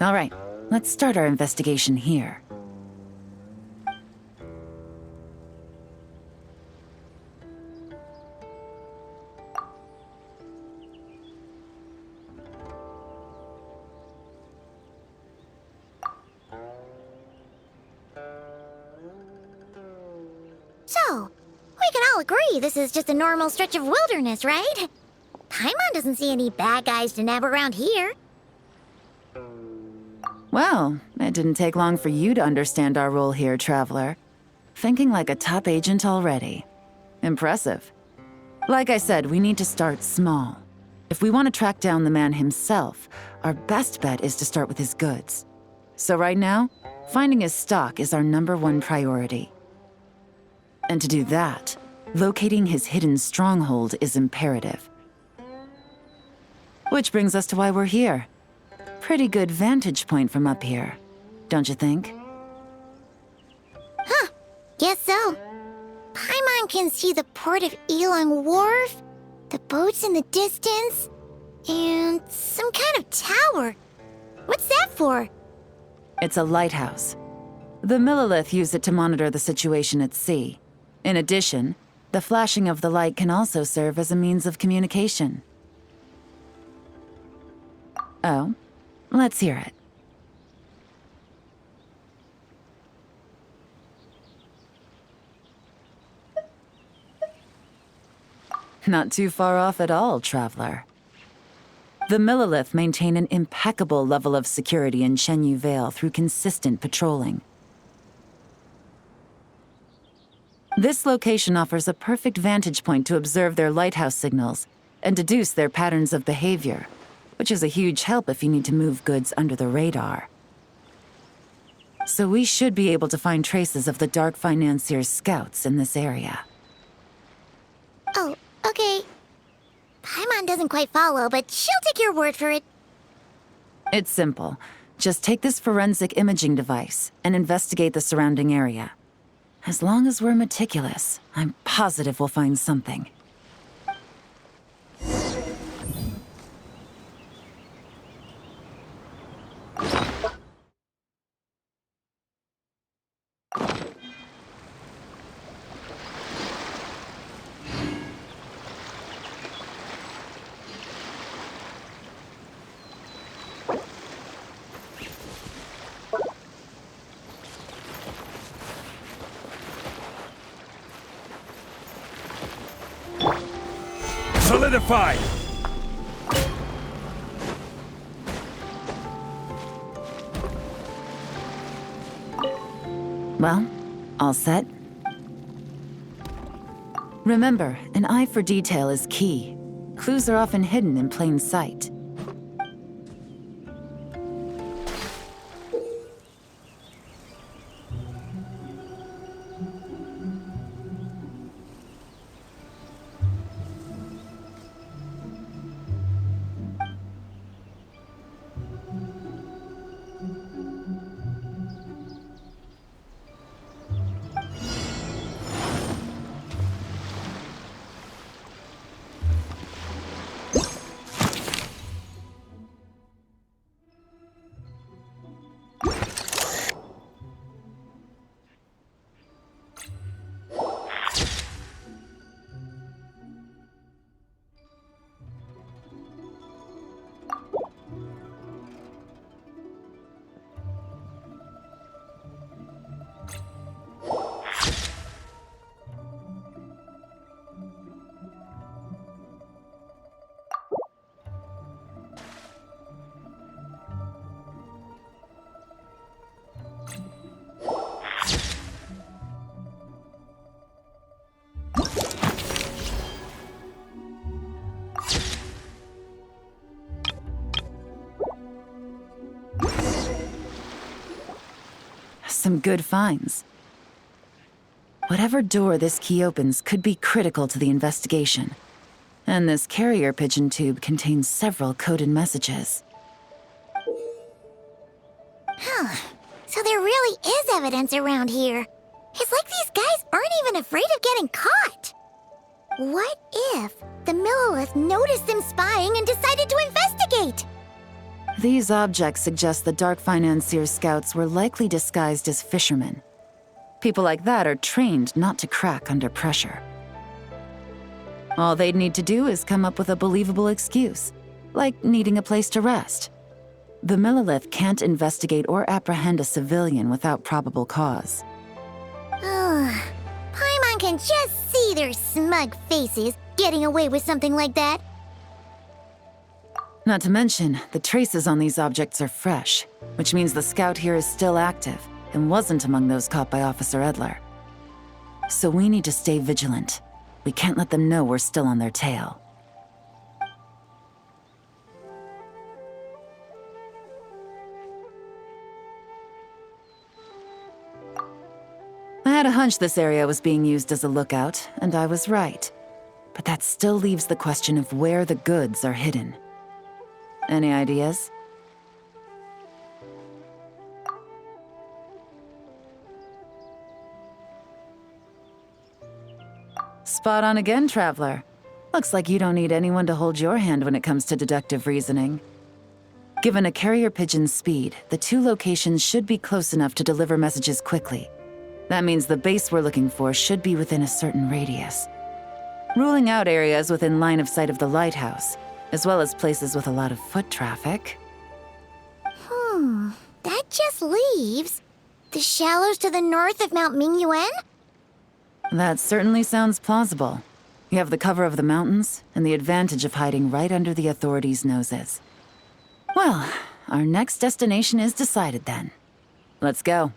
All right, let's start our investigation here. So, we can all agree this is just a normal stretch of wilderness, right? Paimon doesn't see any bad guys to nab around here. Well, it didn't take long for you to understand our role here, Traveler. Thinking like a top agent already. Impressive. Like I said, we need to start small. If we want to track down the man himself, our best bet is to start with his goods. So right now, finding his stock is our #1 priority. And to do that, locating his hidden stronghold is imperative. Which brings us to why we're here. Pretty good vantage point from up here, don't you think? Huh, guess so. Paimon can see the port of Elong Wharf, the boats in the distance, and some kind of tower. What's that for? It's a lighthouse. The Millilith use it to monitor the situation at sea. In addition, the flashing of the light can also serve as a means of communication. Oh, let's hear it. Not too far off at all, Traveler. The Millilith maintain an impeccable level of security in Shenyu Vale through consistent patrolling. This location offers a perfect vantage point to observe their lighthouse signals and deduce their patterns of behavior, which is a huge help if you need to move goods under the radar. So we should be able to find traces of the Dark Financier's scouts in this area. Oh, okay. Paimon doesn't quite follow, but she'll take your word for it. It's simple. Just take this forensic imaging device and investigate the surrounding area. As long as we're meticulous, I'm positive we'll find something. Solidified! Well, all set? Remember, an eye for detail is key. Clues are often hidden in plain sight. Some good finds. Whatever door this key opens could be critical to the investigation. And this carrier pigeon tube contains several coded messages. Huh. So there really is evidence around here. It's like these guys aren't even afraid of getting caught. What if the Millilith noticed them spying and decided to investigate? These objects suggest the Dark Financier scouts were likely disguised as fishermen. People like that are trained not to crack under pressure. All they'd need to do is come up with a believable excuse, like needing a place to rest. The Millilith can't investigate or apprehend a civilian without probable cause. Paimon can just see their smug faces getting away with something like that. Not to mention, the traces on these objects are fresh, which means the scout here is still active and wasn't among those caught by Officer Edler. So we need to stay vigilant. We can't let them know we're still on their tail. I had a hunch this area was being used as a lookout, and I was right. But that still leaves the question of where the goods are hidden. Any ideas? Spot on again, Traveler. Looks like you don't need anyone to hold your hand when it comes to deductive reasoning. Given a carrier pigeon's speed, the two locations should be close enough to deliver messages quickly. That means the base we're looking for should be within a certain radius. Ruling out areas within line of sight of the lighthouse, as well as places with a lot of foot traffic. That just leaves the shallows to the north of Mount Mingyuan? That certainly sounds plausible. You have the cover of the mountains, and the advantage of hiding right under the authorities' noses. Well, our next destination is decided then. Let's go.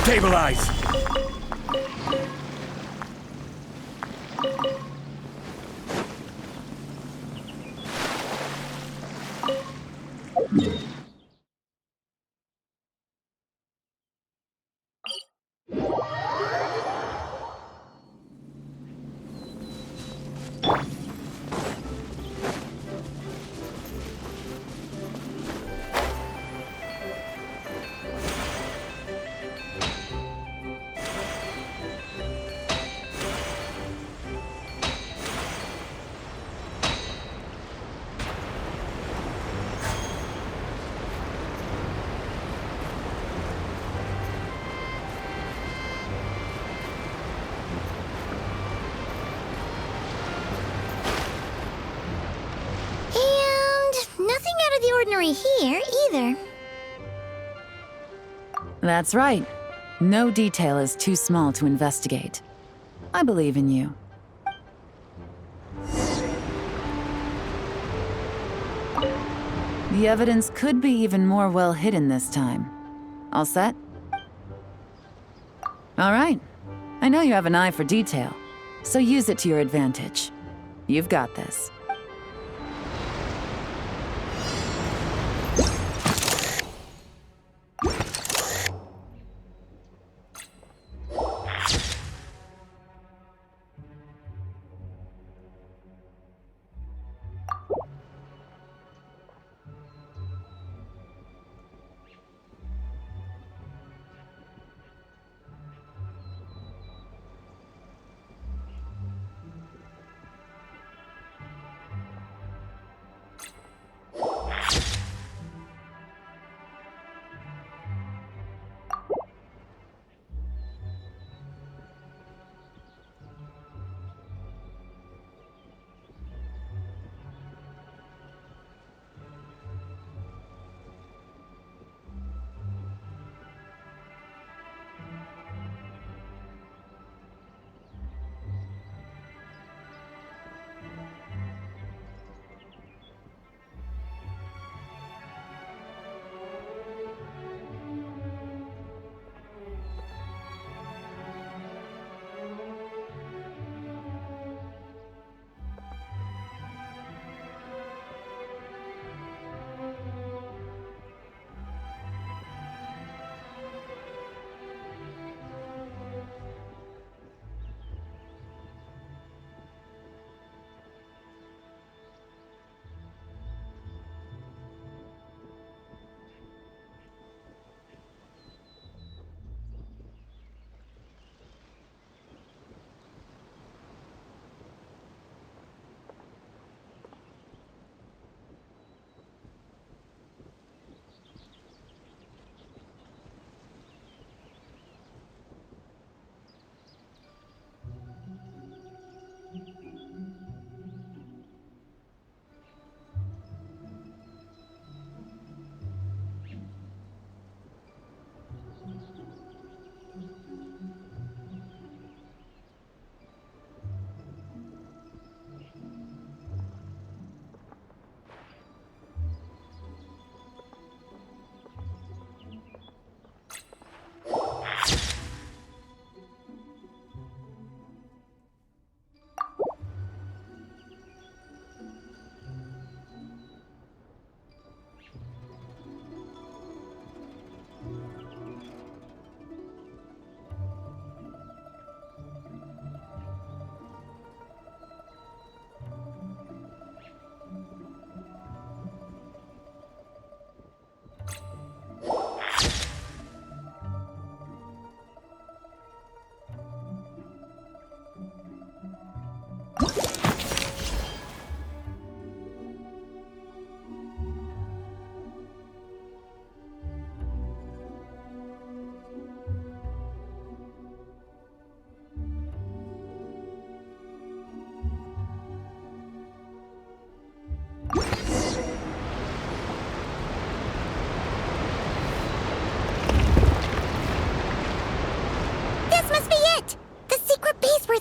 Stabilize! Nothing out of the ordinary here, either. That's right. No detail is too small to investigate. I believe in you. The evidence could be even more well hidden this time. All set? All right. I know you have an eye for detail, so use it to your advantage. You've got this.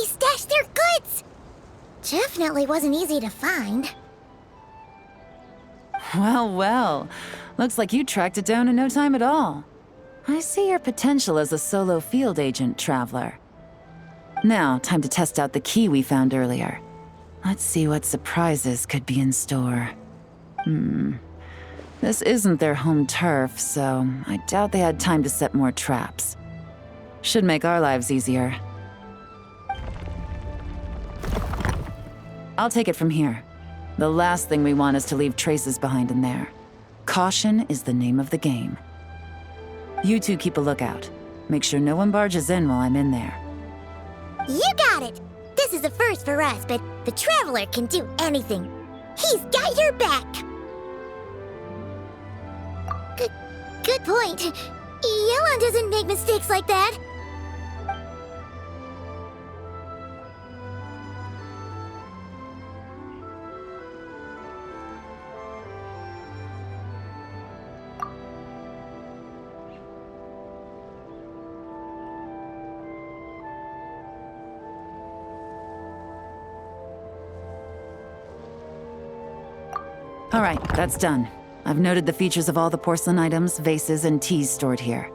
they stashed their goods! Definitely wasn't easy to find. Well, well. Looks like you tracked it down in no time at all. I see your potential as a solo field agent, Traveler. Now, time to test out the key we found earlier. Let's see what surprises could be in store. This isn't their home turf, so I doubt they had time to set more traps. Should make our lives easier. I'll take it from here. The last thing we want is to leave traces behind in there. Caution is the name of the game. You two keep a lookout. Make sure no one barges in while I'm in there. You got it! This is a first for us, but the Traveler can do anything. He's got your back! Good point. Yelan doesn't make mistakes like that. All right, that's done. I've noted the features of all the porcelain items, vases, and teas stored here.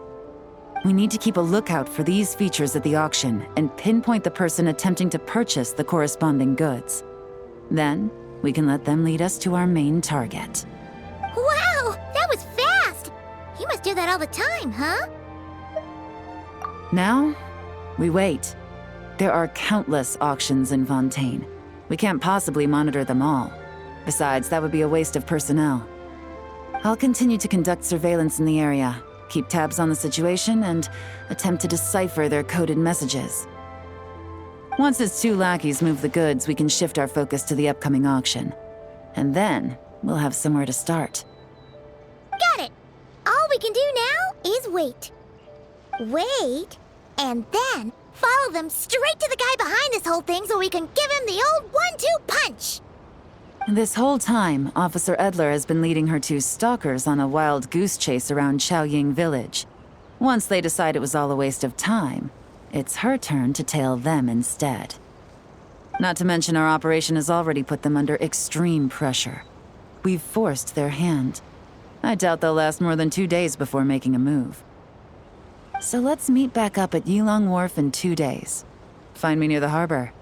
We need to keep a lookout for these features at the auction and pinpoint the person attempting to purchase the corresponding goods. Then, we can let them lead us to our main target. Wow, that was fast! You must do that all the time, huh? Now, we wait. There are countless auctions in Fontaine. We can't possibly monitor them all. Besides, that would be a waste of personnel. I'll continue to conduct surveillance in the area, keep tabs on the situation, and attempt to decipher their coded messages. Once his two lackeys move the goods, we can shift our focus to the upcoming auction. And then, we'll have somewhere to start. Got it! All we can do now is wait. Wait, and then follow them straight to the guy behind this whole thing so we can give him the old 1-2 punch! This whole time, Officer Edler has been leading her two stalkers on a wild goose chase around Chaoying Village. Once they decide it was all a waste of time, it's her turn to tail them instead. Not to mention our operation has already put them under extreme pressure. We've forced their hand. I doubt they'll last more than 2 days before making a move. So let's meet back up at Yilong Wharf in 2 days. Find me near the harbor.